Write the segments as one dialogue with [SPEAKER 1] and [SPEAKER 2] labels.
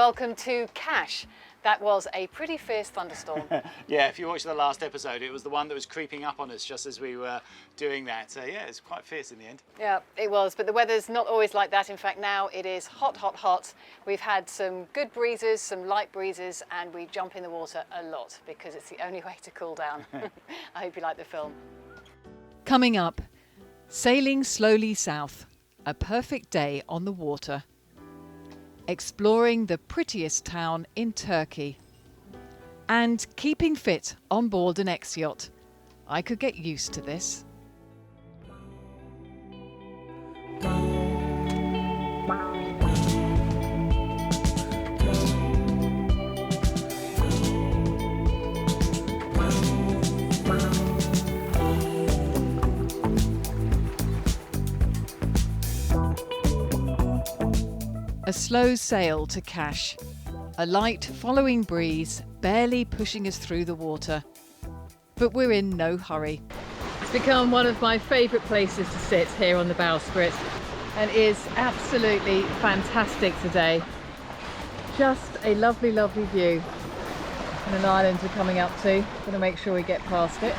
[SPEAKER 1] welcome to Cash. That was a pretty fierce thunderstorm.
[SPEAKER 2] Yeah, if you watched the last episode, it was the one that was creeping up on us just as we were doing that. So yeah, it's quite fierce in the end.
[SPEAKER 1] Yeah, it was, but the weather's not always like that. In fact, now it is hot, hot, hot. We've had some good breezes, some light breezes, and we jump in the water a lot because it's the only way to cool down. I hope you like the film.
[SPEAKER 3] Coming up, sailing slowly south, a perfect day on the water. Exploring the prettiest town in Turkey. And keeping fit on board an X-Yacht. I could get used to this. A slow sail to Cash, a light following breeze barely pushing us through the water. But we're in no hurry. It's become one of my favourite places to sit here on the bowsprit and is absolutely fantastic today. Just a lovely, lovely view and an island we're coming up to. Going to make sure we get past it.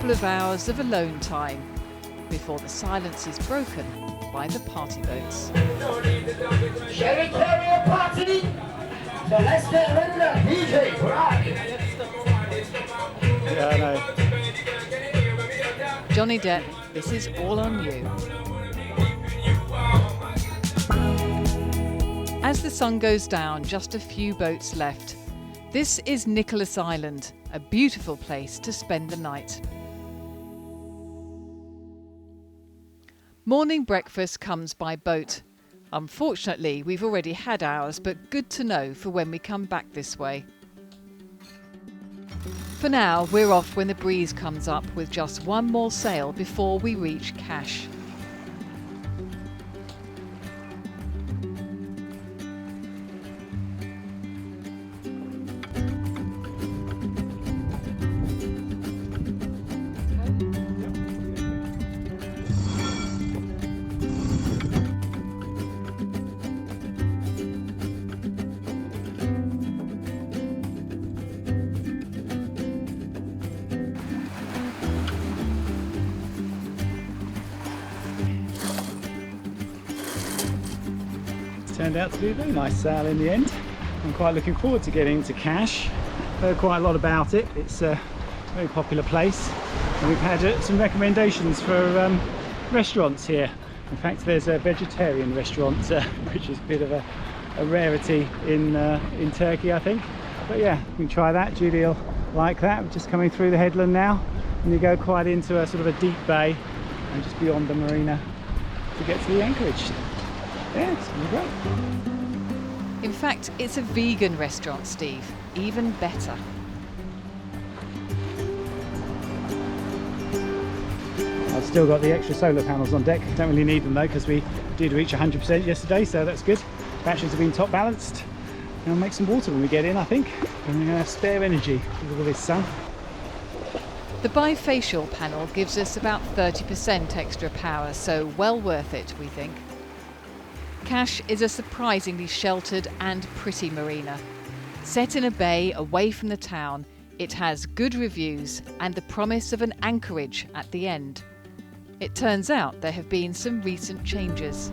[SPEAKER 3] Of hours of alone time before the silence is broken by the party boats.
[SPEAKER 4] Shall we carry a party? So let's get ready to DJ, right?
[SPEAKER 2] Yeah, I know.
[SPEAKER 3] Johnny Depp, this is all on you. As the sun goes down, just a few boats left. This is Nicholas Island, a beautiful place to spend the night. Morning breakfast comes by boat. Unfortunately, we've already had ours, but good to know for when we come back this way. For now, we're off when the breeze comes up with just one more sail before we reach Cash.
[SPEAKER 2] Turned out to be a very nice sail in the end. I'm quite looking forward to getting to Cash. Heard quite a lot about it. It's a very popular place, and we've had some recommendations for restaurants here. In fact, there's a vegetarian restaurant, which is a bit of a rarity in Turkey, I think. But yeah, we can try that. Julie will like that. We're just coming through the headland now, and you go quite into a sort of a deep bay, and just beyond the marina to get to the anchorage. Yeah, it's going to be great.
[SPEAKER 3] In fact, it's a vegan restaurant, Steve. Even better.
[SPEAKER 2] I've still got the extra solar panels on deck. Don't really need them though, because we did reach 100% yesterday, so that's good. Batteries have been top balanced. And I'll make some water when we get in, I think. And we're going to have spare energy with all this sun.
[SPEAKER 3] The bifacial panel gives us about 30% extra power, so well worth it, we think. Cash is a surprisingly sheltered and pretty marina. Set in a bay away from the town, it has good reviews and the promise of an anchorage at the end. It turns out there have been some recent changes.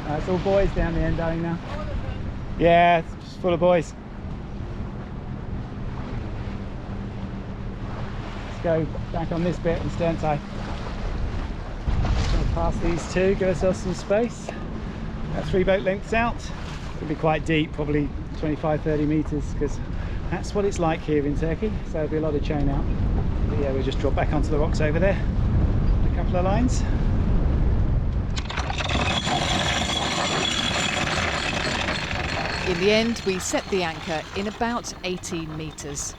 [SPEAKER 2] It's all boys down the end, darling, now. Yeah, it's just full of boys. Let's go back on this bit and stern tie. We'll pass these two, give ourselves some space. About 3 boat lengths out. It'll be quite deep, probably 25-30 metres, because that's what it's like here in Turkey. So there'll be a lot of chain out. But yeah, we'll just drop back onto the rocks over there. A couple of lines.
[SPEAKER 3] In the end, we set the anchor in about 18 metres.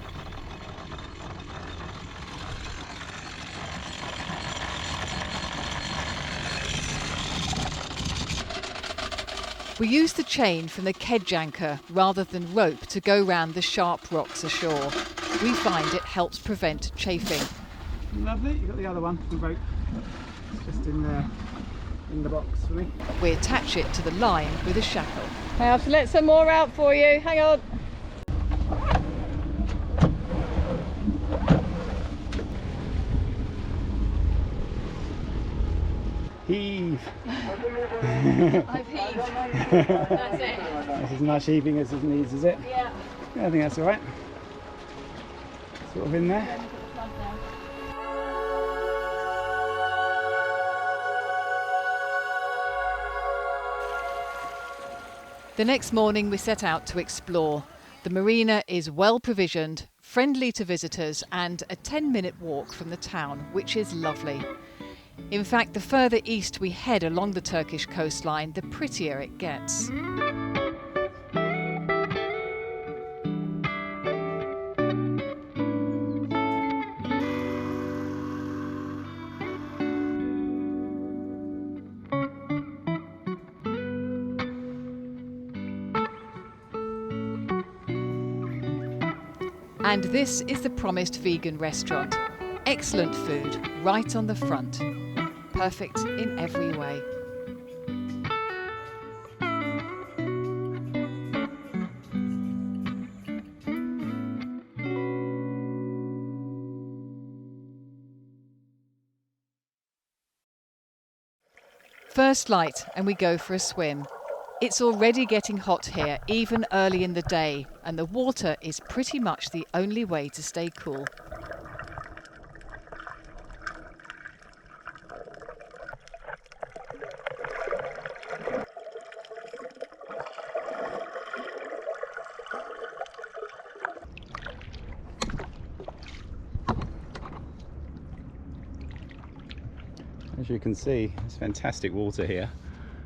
[SPEAKER 3] We used the chain from the kedge anchor rather than rope to go round the sharp rocks ashore. We find it helps prevent chafing.
[SPEAKER 2] Lovely, you've got the other one, the rope. It's just in there, in the box for me.
[SPEAKER 3] We attach it to the line with a shackle.
[SPEAKER 1] I have to let some more out for you. Hang on.
[SPEAKER 2] Heave!
[SPEAKER 1] I've heaved. That's it.
[SPEAKER 2] That's as much heaving as it needs, is it?
[SPEAKER 1] Yeah.
[SPEAKER 2] Yeah, I think that's all right. Sort of in there.
[SPEAKER 3] The next morning we set out to explore. The marina is well provisioned, friendly to visitors and a 10-minute walk from the town, which is lovely. In fact, the further east we head along the Turkish coastline, the prettier it gets. And this is the promised vegan restaurant. Excellent food right on the front. Perfect in every way. First light and we go for a swim. It's already getting hot here, even early in the day, and the water is pretty much the only way to stay cool.
[SPEAKER 2] As you can see, it's fantastic water here,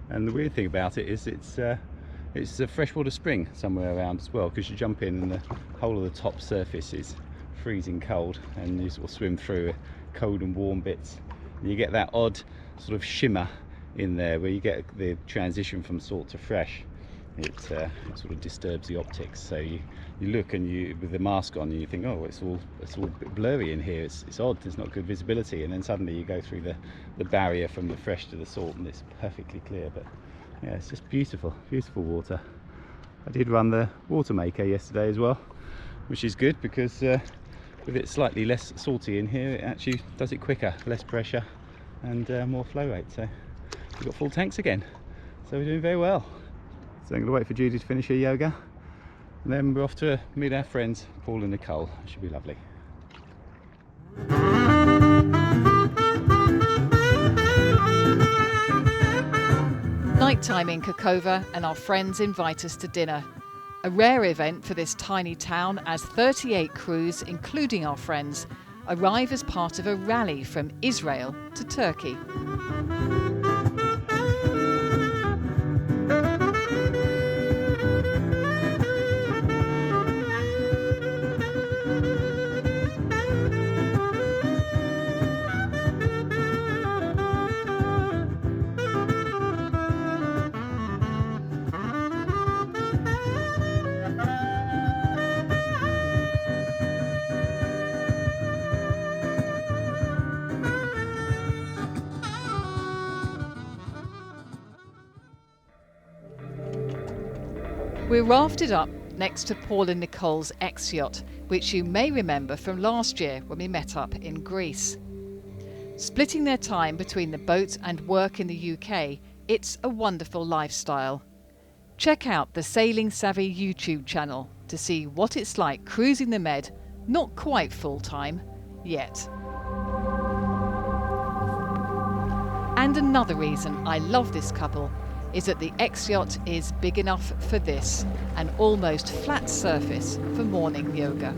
[SPEAKER 2] and the weird thing about it is it's a freshwater spring somewhere around as well, because you jump in and the whole of the top surface is freezing cold, and you sort of swim through cold and warm bits, and you get that odd sort of shimmer in there where you get the transition from salt to fresh. It sort of disturbs the optics, so you look and with the mask on and you think, oh, it's all a bit blurry in here, it's odd, there's not good visibility, and then suddenly you go through the barrier from the fresh to the salt and it's perfectly clear. But yeah, it's just beautiful water. I did run the water maker yesterday as well, which is good because with it slightly less salty in here, it actually does it quicker, less pressure and more flow rate, so we've got full tanks again, so we're doing very well. So I'm going to wait for Judy to finish her yoga, and then we're off to meet our friends Paul and Nichole. It should be lovely.
[SPEAKER 3] Nighttime in Kekova, and our friends invite us to dinner. A rare event for this tiny town, as 38 crews, including our friends, arrive as part of a rally from Israel to Turkey. We're rafted up next to Paul and Nichole's X-Yacht, which you may remember from last year when we met up in Greece. Splitting their time between the boat and work in the UK, it's a wonderful lifestyle. Check out the Sailing Savvy YouTube channel to see what it's like cruising the Med, not quite full-time yet. And another reason I love this couple is that the X-Yacht is big enough for this, an almost flat surface for morning yoga.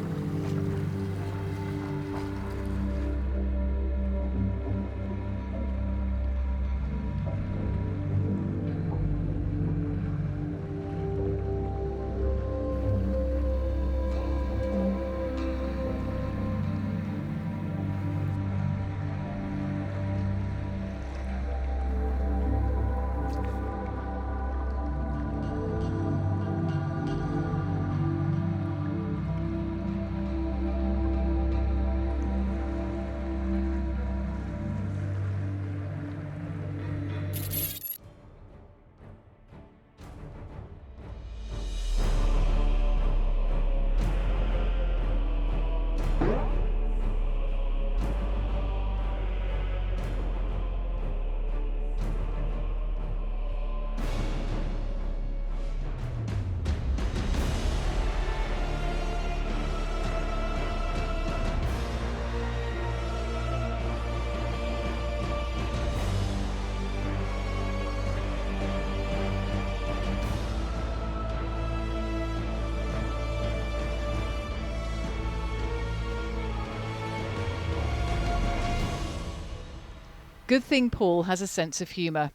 [SPEAKER 3] Good thing Paul has a sense of humour.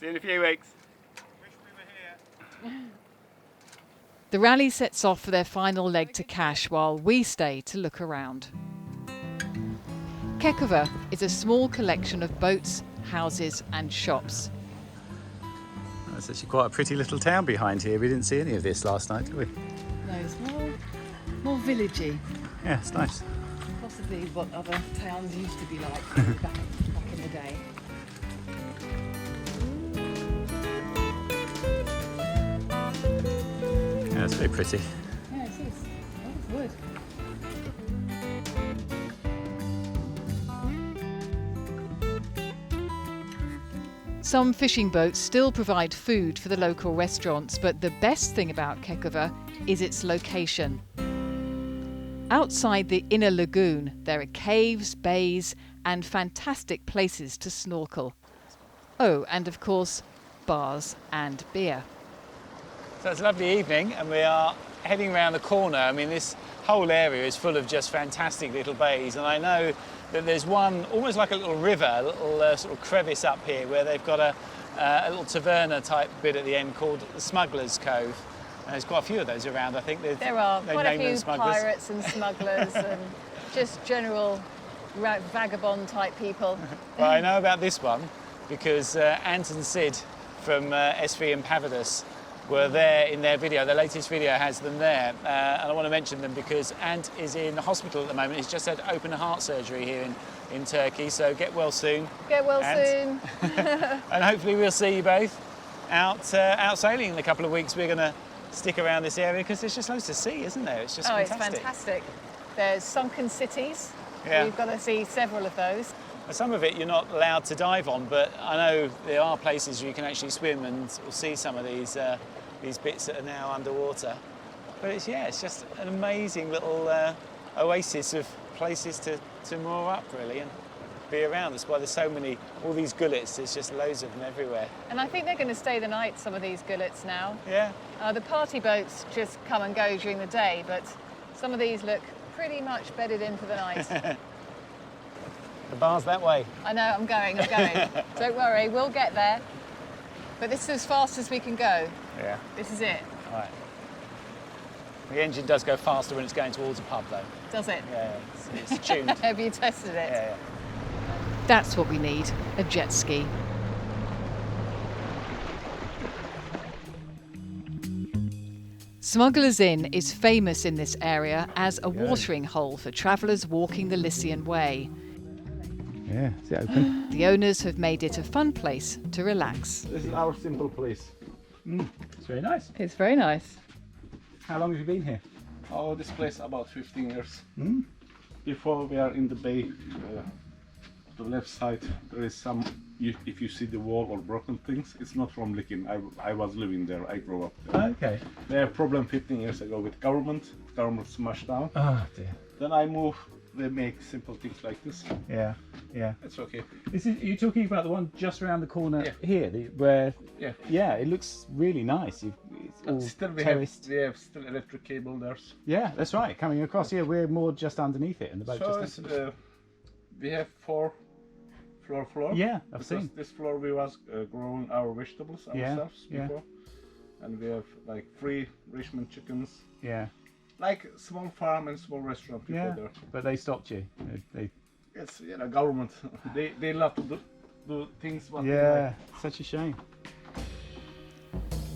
[SPEAKER 2] See you in a few weeks.
[SPEAKER 3] The rally sets off for their final leg to Cash while we stay to look around. Kekova is a small collection of boats, houses and shops.
[SPEAKER 2] It's actually quite a pretty little town behind here. We didn't see any of this last night, did we?
[SPEAKER 3] No, it's more villagey.
[SPEAKER 2] Yeah, it's nice.
[SPEAKER 3] Possibly what other towns used to be like back in the day.
[SPEAKER 2] Yeah, it's very pretty.
[SPEAKER 3] Yeah, it is. Oh, it's wood. Some fishing boats still provide food for the local restaurants, but the best thing about Kekova is its location. Outside the inner lagoon, there are caves, bays, and fantastic places to snorkel. Oh, and of course, bars and beer.
[SPEAKER 2] So it's a lovely evening and we are heading around the corner. I mean, this whole area is full of just fantastic little bays, and I know that there's one almost like a little river, a little sort of crevice up here where they've got a little taverna type bit at the end called the Smuggler's Cove. And there's quite a few of those around, I think.
[SPEAKER 1] There are quite a few pirates and smugglers and just general vagabond type people.
[SPEAKER 2] Well, I know about this one because Ant and Sid from SV and Pavidus were there in their video. Their latest video has them there. And I want to mention them because Ant is in hospital at the moment. He's just had open heart surgery here in Turkey, so get well soon.
[SPEAKER 1] Get well
[SPEAKER 2] Ant.
[SPEAKER 1] soon.
[SPEAKER 2] And hopefully we'll see you both out sailing in a couple of weeks. We're going to stick around this area because there's just loads to see, isn't there? It's just fantastic.
[SPEAKER 1] It's fantastic. There's sunken cities.
[SPEAKER 2] Yeah.
[SPEAKER 1] You've got to see several of those.
[SPEAKER 2] Some of it you're not allowed to dive on, but I know there are places where you can actually swim and see some of these bits that are now underwater. But it's just an amazing little oasis of places to moor up, really, and be around. That's why there's so many, all these gullets, there's just loads of them everywhere.
[SPEAKER 1] And I think they're going to stay the night, some of these gullets now.
[SPEAKER 2] Yeah.
[SPEAKER 1] The party boats just come and go during the day, but some of these look pretty much bedded in for the night.
[SPEAKER 2] The bar's that way.
[SPEAKER 1] I know, I'm going. Don't worry, we'll get there. But this is as fast as we can go.
[SPEAKER 2] Yeah.
[SPEAKER 1] This is it.
[SPEAKER 2] All right. The engine does go faster when it's going towards a pub, though.
[SPEAKER 1] Does it?
[SPEAKER 2] Yeah, it's tuned.
[SPEAKER 1] Have you tested it?
[SPEAKER 2] Yeah.
[SPEAKER 3] That's what we need, a jet ski. Smugglers Inn is famous in this area as a watering hole for travellers walking the Lycian Way.
[SPEAKER 2] Yeah, is it open?
[SPEAKER 3] The owners have made it a fun place to relax.
[SPEAKER 2] This is our simple place. It's very nice.
[SPEAKER 1] It's very nice.
[SPEAKER 2] How long have you been here?
[SPEAKER 5] Oh, this place about 15 years. Before we are in the bay, the left side there is some. If you see the wall or broken things, it's not from leaking. I was living there. I grew up there.
[SPEAKER 2] Okay.
[SPEAKER 5] They had a problem 15 years ago with government. Government smashed down.
[SPEAKER 2] Oh dear.
[SPEAKER 5] Then I moved. They make simple things like this.
[SPEAKER 2] Yeah.
[SPEAKER 5] It's okay.
[SPEAKER 2] You're talking about the one just around the corner here, where it looks really nice. It's all
[SPEAKER 5] Still
[SPEAKER 2] terraced.
[SPEAKER 5] we have still electric cable there.
[SPEAKER 2] Yeah, that's right. Coming across here, we're more just underneath it, and the boat just.
[SPEAKER 5] We have 4 floor.
[SPEAKER 2] Yeah, I've
[SPEAKER 5] because
[SPEAKER 2] seen.
[SPEAKER 5] this floor we was growing our vegetables ourselves before, and we have like 3 Richmond chickens.
[SPEAKER 2] Yeah.
[SPEAKER 5] Like small farm and small restaurant before there.
[SPEAKER 2] But they stopped you.
[SPEAKER 5] It's government. they love to do things. What they like.
[SPEAKER 2] Such a shame.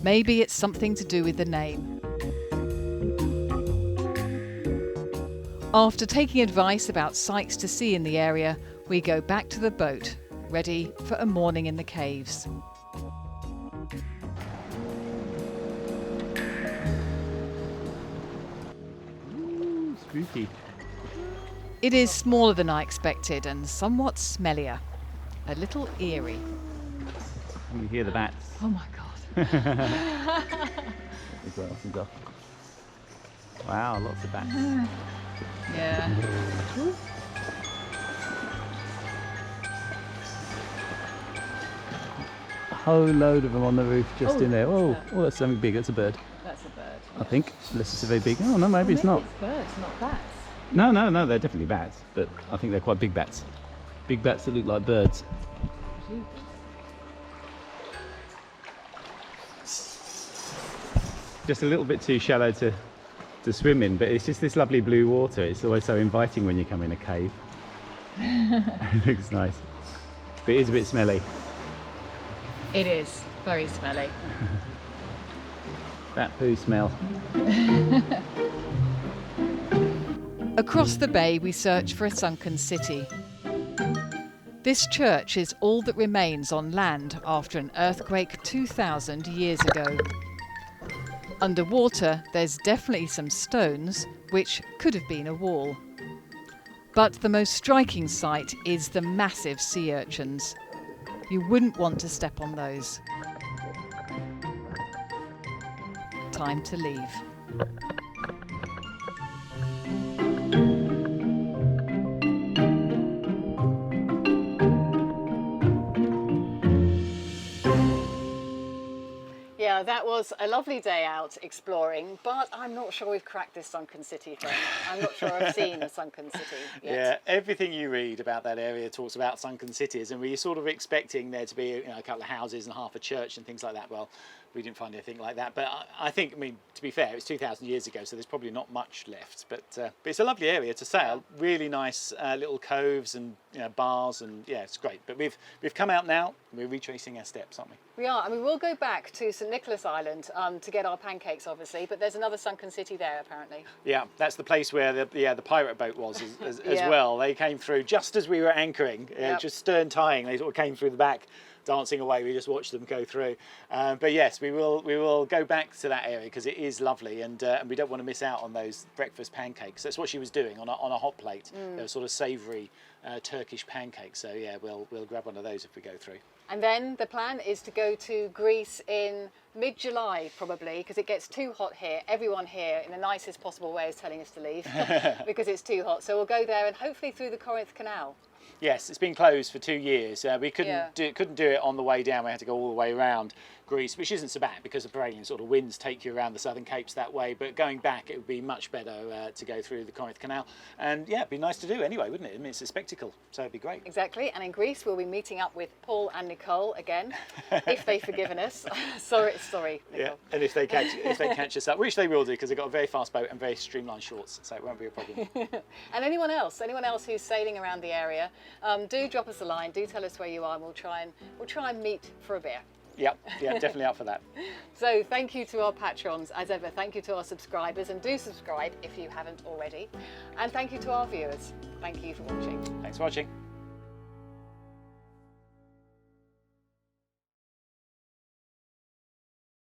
[SPEAKER 3] Maybe it's something to do with the name. After taking advice about sights to see in the area, we go back to the boat, ready for a morning in the caves.
[SPEAKER 2] Ooh, spooky.
[SPEAKER 3] It is smaller than I expected and somewhat smellier. A little eerie.
[SPEAKER 2] You hear the bats.
[SPEAKER 3] Oh my God.
[SPEAKER 2] Wow, lots of bats.
[SPEAKER 3] Yeah.
[SPEAKER 2] A whole load of them on the roof just in there. Oh, that's something big. That's a bird.
[SPEAKER 1] That's a bird.
[SPEAKER 2] I think. Unless it's a very big. Oh no, maybe it's not.
[SPEAKER 1] It's birds, not bats.
[SPEAKER 2] No, they're definitely bats, but I think they're quite big bats. Big bats that look like birds. Just a little bit too shallow to swim in, but it's just this lovely blue water. It's always so inviting when you come in a cave. It looks nice, but it is a bit smelly.
[SPEAKER 3] It is very smelly.
[SPEAKER 2] That poo smell.
[SPEAKER 3] Across the bay, we search for a sunken city. This church is all that remains on land after an earthquake 2,000 years ago. Underwater, there's definitely some stones, which could have been a wall. But the most striking sight is the massive sea urchins. You wouldn't want to step on those. Time to leave.
[SPEAKER 1] Yeah, that was a lovely day out exploring, but I'm not sure we've cracked this sunken city thing. I'm not sure I've seen a sunken city yet.
[SPEAKER 6] Yeah, everything you read about that area talks about sunken cities, and we're sort of expecting there to be, you know, a couple of houses and half a church and things like that. Well, we didn't find anything like that, but I think, I mean, to be fair, it's 2,000 years ago, so there's probably not much left. But it's a lovely area to sail. Really nice little coves and, you know, bars, and yeah, it's great. But we've come out now. We're retracing our steps, aren't we?
[SPEAKER 1] We are. I mean, we'll go back to St Nicholas Island to get our pancakes, obviously, but there's another sunken city there, apparently.
[SPEAKER 6] Yeah, that's the place where the pirate boat was as
[SPEAKER 1] Yeah.
[SPEAKER 6] well. They came through just as we were anchoring,
[SPEAKER 1] Yep.
[SPEAKER 6] just stern tying. They sort of came through the back, dancing away. We just watched them go through. But yes, we will go back to that area because it is lovely, and we don't want to miss out on those breakfast pancakes. That's what she was doing on a hot plate. They were sort of savoury Turkish pancakes. So yeah, we'll grab one of those if we go through.
[SPEAKER 1] And then the plan is to go to Greece in mid-July, probably, because it gets too hot here. Everyone here, in the nicest possible way, is telling us to leave because it's too hot. So we'll go there and hopefully through the Corinth Canal.
[SPEAKER 6] Yes, it's been closed for 2 years. We couldn't
[SPEAKER 1] Yeah.
[SPEAKER 6] do it on the way down. We had to go all the way around Greece, which isn't so bad because the prevailing sort of winds take you around the southern capes that way. But going back, it would be much better to go through the Corinth Canal. And yeah, it'd be nice to do anyway, wouldn't it? I mean, it's a spectacle, so it'd be great.
[SPEAKER 1] Exactly. And in Greece, we'll be meeting up with Paul and Nichole again, if they've forgiven us. sorry,
[SPEAKER 6] Yeah,
[SPEAKER 1] Nichole.
[SPEAKER 6] and if they catch us up, which they will do because they've got a very fast boat and very streamlined shorts, so it won't be a problem.
[SPEAKER 1] And anyone else who's sailing around the area, do drop us a line. Do tell us where you are, and we'll try and meet for a beer.
[SPEAKER 6] Yeah, definitely up for that.
[SPEAKER 1] So thank you to our patrons, as ever. Thank you to our subscribers, and do subscribe if you haven't already. And thank you to our viewers. Thank you for watching.
[SPEAKER 6] Thanks for watching.